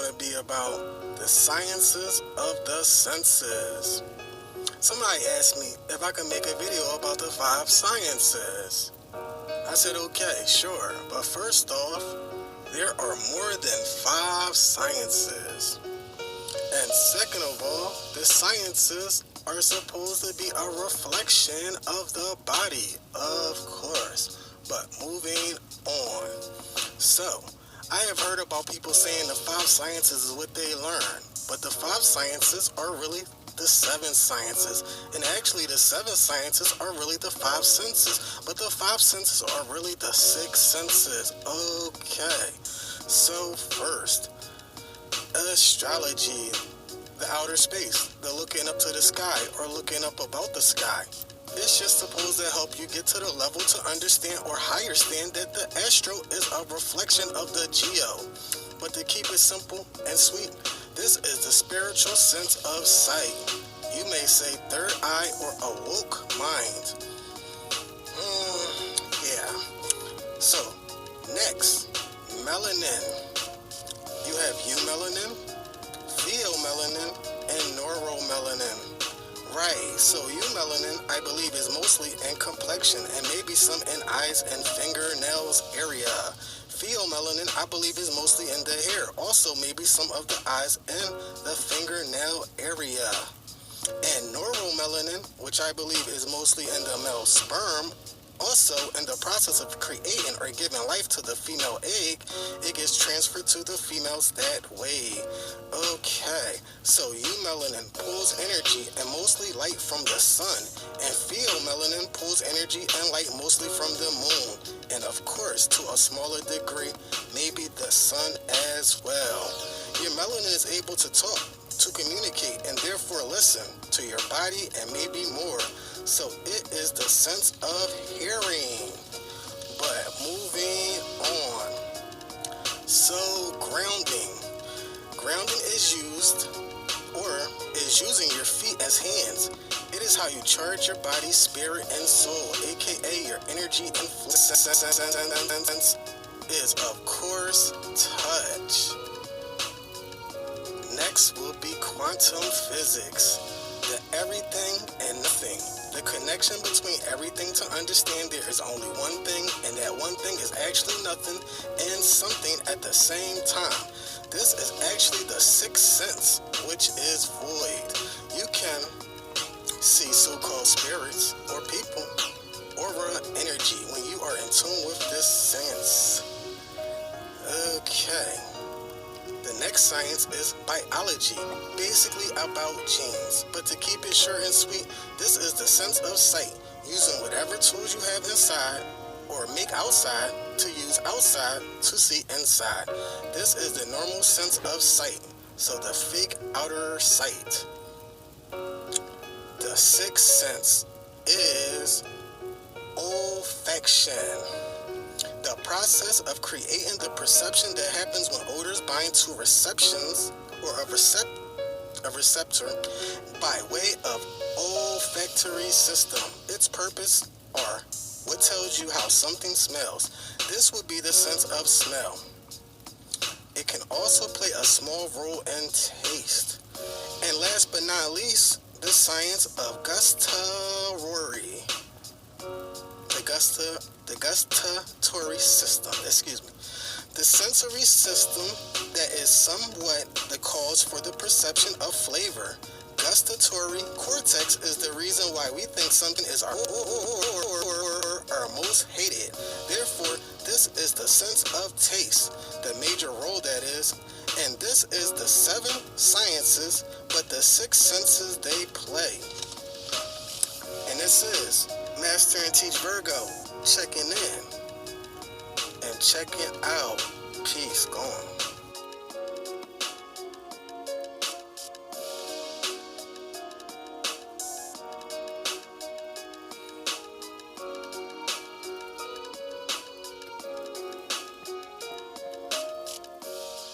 to be about the sciences of the senses. Somebody asked me if I could make a video about the 5 sciences. I said, okay, sure, but first off, there are more than 5 sciences. And second of all, the sciences are supposed to be a reflection of the body, of course. But moving on. So, I have heard about people saying the 5 sciences is what they learn, but the 5 sciences are really the 7 sciences. And actually the 7 sciences are really the 5 senses, but the 5 senses are really the 6 senses. Okay, so first, astrology, the outer space, the looking up to the sky or looking up about the sky. It's just supposed to help you get to the level to understand or higher stand that the astro is a reflection of the geo. But to keep it simple and sweet, this is the spiritual sense of sight. You may say third eye or awoke mind. Yeah. So, next, melanin. You have eumelanin, pheomelanin, and neuromelanin. Right, so eumelanin, I believe, is mostly in complexion and maybe some in eyes and fingernails area. Pheomelanin, I believe, is mostly in the hair. Also, maybe some of the eyes and the fingernail area. And neuromelanin, which I believe is mostly in the male sperm, also in the process of creating or giving life to the female egg, it gets transferred to the females that way. Okay, so eumelanin pulls energy and mostly light from the sun, and pheomelanin pulls energy and light mostly from the moon, and of course, to a smaller degree, maybe the sun as well. Your melanin is able to talk, to communicate, and therefore listen to your body and maybe more. So it is the sense of hearing. But moving on. So grounding. Grounding is using your feet as hands. It is how you charge your body, spirit, and soul, aka your energy and is of course touch. Next will be quantum physics. The everything and nothing. The connection between everything to understand there is only one thing, and that one thing is actually nothing and something at the same time. This is actually the 6th sense, which is void. You can see so-called spirits or people, aura, energy when you are in tune with this sense. Okay. The next science is biology, basically about genes. But to keep it short and sweet, this is the sense of sight, using whatever tools you have inside or make outside to use outside to see inside. This is the normal sense of sight, so the fake outer sight. The 6th sense is olfaction. The process of creating the perception that happens when odors bind to receptions or a receptor by way of olfactory system. Its purpose are what tells you how something smells. This would be the sense of smell. It can also play a small role in taste. And last but not least, the science of gustatory. The gustatory system, the sensory system that is somewhat the cause for the perception of flavor. Gustatory cortex is the reason why we think something is our most hated. Therefore, this is the sense of taste, the major role that is, and this is the 7 sciences, but the 6 senses they play. And this is Master and Teach Virgo, checking in and checking out. Peace, gone.